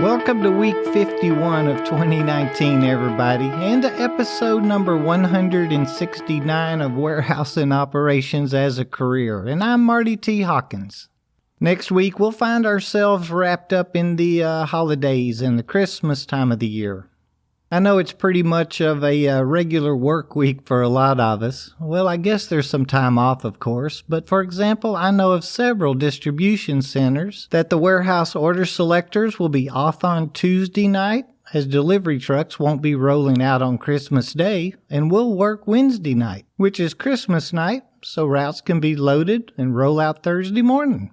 Welcome to week 51 of 2019, everybody, and to episode number 169 of Warehousing Operations as a Career. And I'm Marty T. Hawkins. Next week, we'll find ourselves wrapped up in the holidays and the Christmas time of the year. I know it's pretty much of a regular work week for a lot of us. Well, I guess there's some time off, of course, but for example, I know of several distribution centers that the warehouse order selectors will be off on Tuesday night, as delivery trucks won't be rolling out on Christmas Day, and we'll work Wednesday night, which is Christmas night, so routes can be loaded and roll out Thursday morning.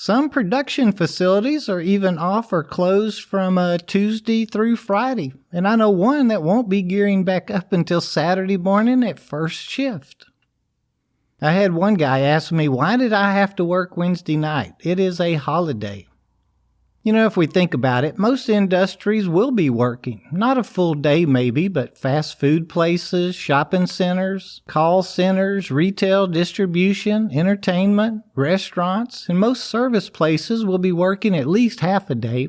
Some production facilities are even off or closed from Tuesday through Friday, and I know one that won't be gearing back up until Saturday morning at first shift. I had one guy ask me, why did I have to work Wednesday night? It is a holiday. You know, if we think about it, most industries will be working. Not a full day maybe, but fast food places, shopping centers, call centers, retail distribution, entertainment, restaurants, and most service places will be working at least half a day.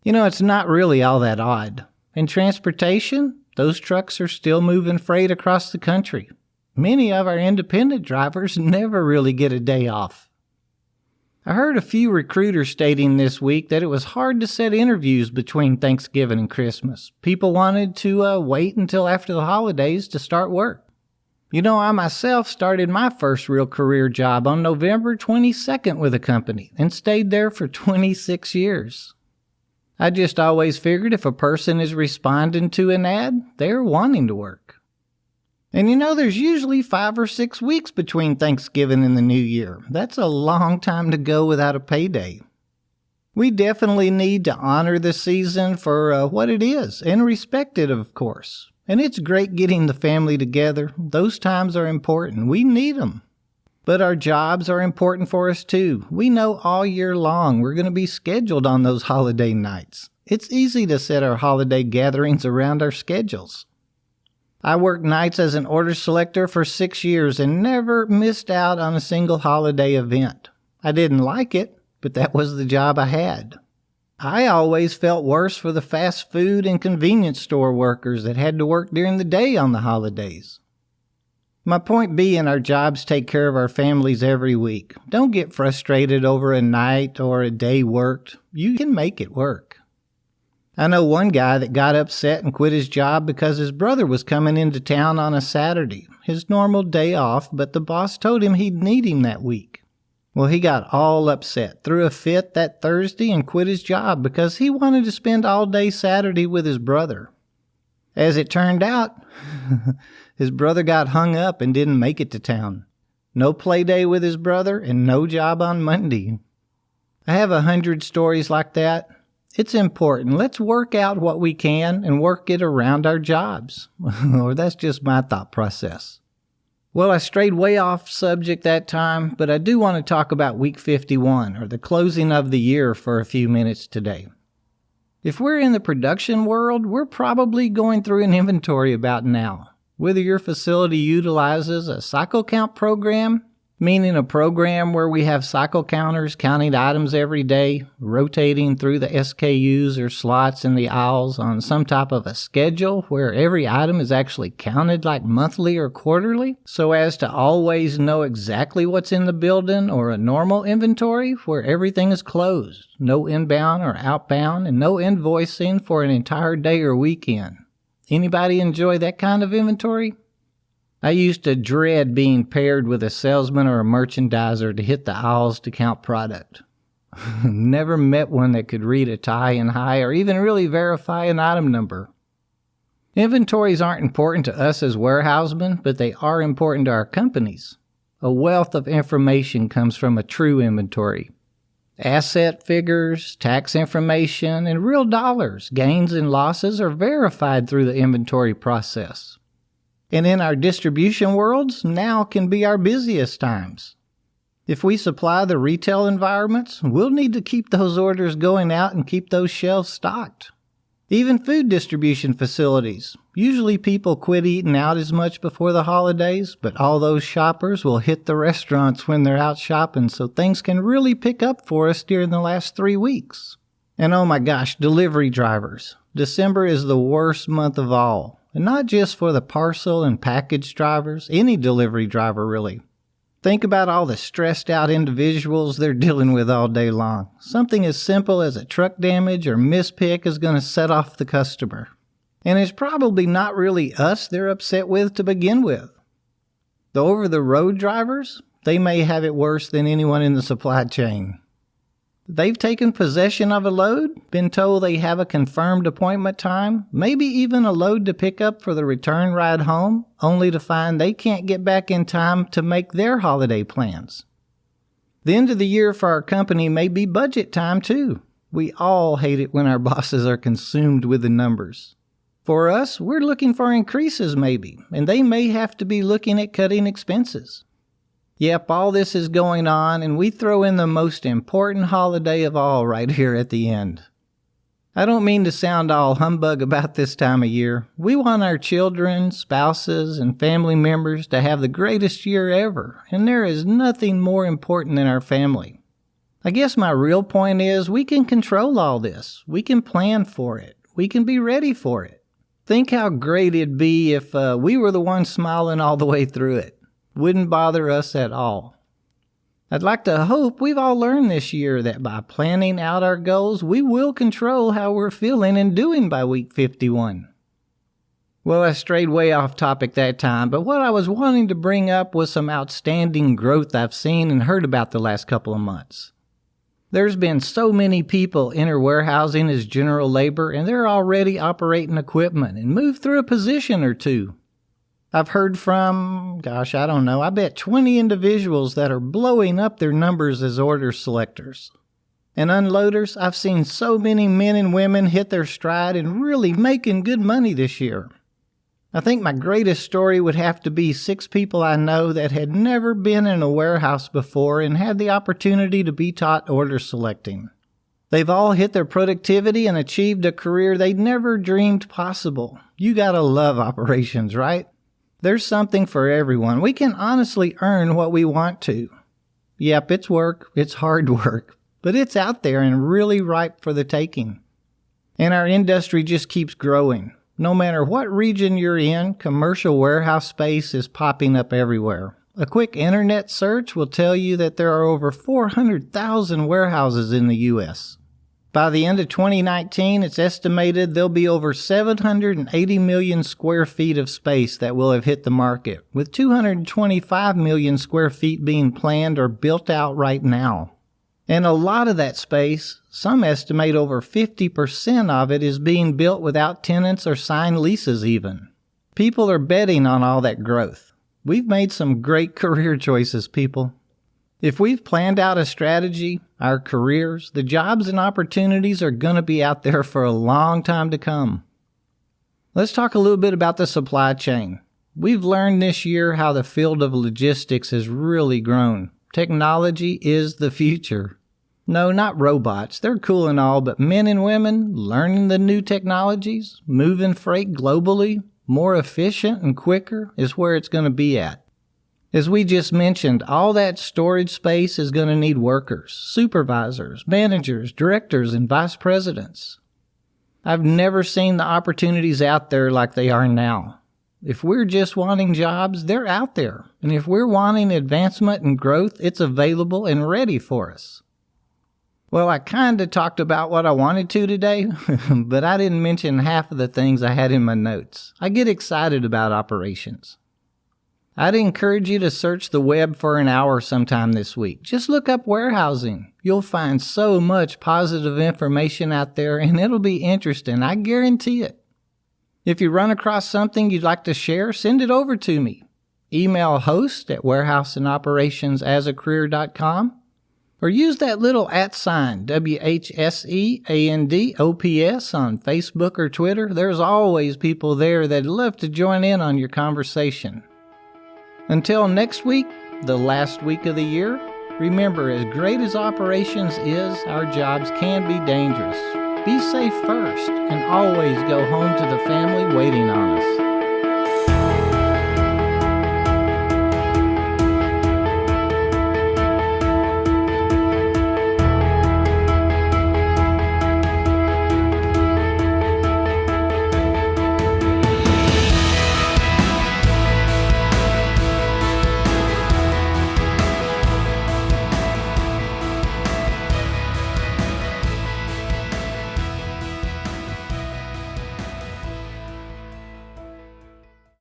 You know, it's not really all that odd. In transportation, those trucks are still moving freight across the country. Many of our independent drivers never really get a day off. I heard a few recruiters stating this week that it was hard to set interviews between Thanksgiving and Christmas. People wanted to wait until after the holidays to start work. You know, I myself started my first real career job on November 22nd with a company and stayed there for 26 years. I just always figured if a person is responding to an ad, they're wanting to work. And you know, there's usually 5 or 6 weeks between Thanksgiving and the New Year. That's a long time to go without a payday. We definitely need to honor the season for what it is and respect it, of course. And it's great getting the family together. Those times are important. We need them. But our jobs are important for us too. We know all year long we're going to be scheduled on those holiday nights. It's easy to set our holiday gatherings around our schedules. I worked nights as an order selector for 6 years and never missed out on a single holiday event. I didn't like it, but that was the job I had. I always felt worse for the fast food and convenience store workers that had to work during the day on the holidays. My point being, our jobs take care of our families every week. Don't get frustrated over a night or a day worked. You can make it work. I know one guy that got upset and quit his job because his brother was coming into town on a Saturday, his normal day off, but the boss told him he'd need him that week. Well, he got all upset, threw a fit that Thursday, and quit his job because he wanted to spend all day Saturday with his brother. As it turned out, his brother got hung up and didn't make it to town. No play day with his brother and no job on Monday. I have 100 stories like that. It's important. Let's work out what we can and work it around our jobs. Or that's just my thought process. Well, I strayed way off subject that time, but I do want to talk about week 51, or the closing of the year, for a few minutes today. If we're in the production world, we're probably going through an inventory about now. Whether your facility utilizes a cycle count program, meaning a program where we have cycle counters counting items every day, rotating through the SKUs or slots in the aisles on some type of a schedule where every item is actually counted like monthly or quarterly, so as to always know exactly what's in the building, or a normal inventory where everything is closed, no inbound or outbound, and no invoicing for an entire day or weekend. Anybody enjoy that kind of inventory? I used to dread being paired with a salesman or a merchandiser to hit the aisles to count product. Never met one that could read a tie and high or even really verify an item number. Inventories aren't important to us as warehousemen, but they are important to our companies. A wealth of information comes from a true inventory. Asset figures, tax information, and real dollars, gains and losses are verified through the inventory process. And in our distribution worlds, now can be our busiest times. If we supply the retail environments, we'll need to keep those orders going out and keep those shelves stocked. Even food distribution facilities. Usually people quit eating out as much before the holidays, but all those shoppers will hit the restaurants when they're out shopping, so things can really pick up for us during the last 3 weeks. And oh my gosh, delivery drivers. December is the worst month of all. And not just for the parcel and package drivers, any delivery driver really. Think about all the stressed out individuals they're dealing with all day long. Something as simple as a truck damage or mispick is going to set off the customer. And it's probably not really us they're upset with to begin with. The over-the-road drivers, they may have it worse than anyone in the supply chain. They've taken possession of a load, been told they have a confirmed appointment time, maybe even a load to pick up for the return ride home, only to find they can't get back in time to make their holiday plans. The end of the year for our company may be budget time too. We all hate it when our bosses are consumed with the numbers. For us, we're looking for increases maybe, and they may have to be looking at cutting expenses. Yep, all this is going on, and we throw in the most important holiday of all right here at the end. I don't mean to sound all humbug about this time of year. We want our children, spouses, and family members to have the greatest year ever, and there is nothing more important than our family. I guess my real point is we can control all this. We can plan for it. We can be ready for it. Think how great it'd be if we were the ones smiling all the way through it. Wouldn't bother us at all. I'd like to hope we've all learned this year that by planning out our goals, we will control how we're feeling and doing by week 51. Well, I strayed way off topic that time, but what I was wanting to bring up was some outstanding growth I've seen and heard about the last couple of months. There's been so many people enter warehousing as general labor, and they're already operating equipment and moved through a position or two. I've heard from, I bet 20 individuals that are blowing up their numbers as order selectors. And unloaders, I've seen so many men and women hit their stride and really making good money this year. I think my greatest story would have to be 6 people I know that had never been in a warehouse before and had the opportunity to be taught order selecting. They've all hit their productivity and achieved a career they'd never dreamed possible. You gotta love operations, right? There's something for everyone. We can honestly earn what we want to. Yep, it's work. It's hard work. But it's out there and really ripe for the taking. And our industry just keeps growing. No matter what region you're in, commercial warehouse space is popping up everywhere. A quick internet search will tell you that there are over 400,000 warehouses in the U.S. By the end of 2019, it's estimated there'll be over 780 million square feet of space that will have hit the market, with 225 million square feet being planned or built out right now. And a lot of that space, some estimate over 50% of it, is being built without tenants or signed leases even. People are betting on all that growth. We've made some great career choices, people. If we've planned out a strategy, our careers, the jobs and opportunities are going to be out there for a long time to come. Let's talk a little bit about the supply chain. We've learned this year how the field of logistics has really grown. Technology is the future. No, not robots. They're cool and all, but men and women learning the new technologies, moving freight globally, more efficient and quicker is where it's going to be at. As we just mentioned, all that storage space is going to need workers, supervisors, managers, directors, and vice presidents. I've never seen the opportunities out there like they are now. If we're just wanting jobs, they're out there. And if we're wanting advancement and growth, it's available and ready for us. Well, I kind of talked about what I wanted to today, but I didn't mention half of the things I had in my notes. I get excited about operations. I'd encourage you to search the web for an hour sometime this week. Just look up warehousing. You'll find so much positive information out there, and it'll be interesting. I guarantee it. If you run across something you'd like to share, send it over to me. Email host@warehouseandoperationsasAcareer.com or use that little @ WHSEANDOPS on Facebook or Twitter. There's always people there that'd love to join in on your conversation. Until next week, the last week of the year, remember, as great as operations is, our jobs can be dangerous. Be safe first, and always go home to the family waiting on us.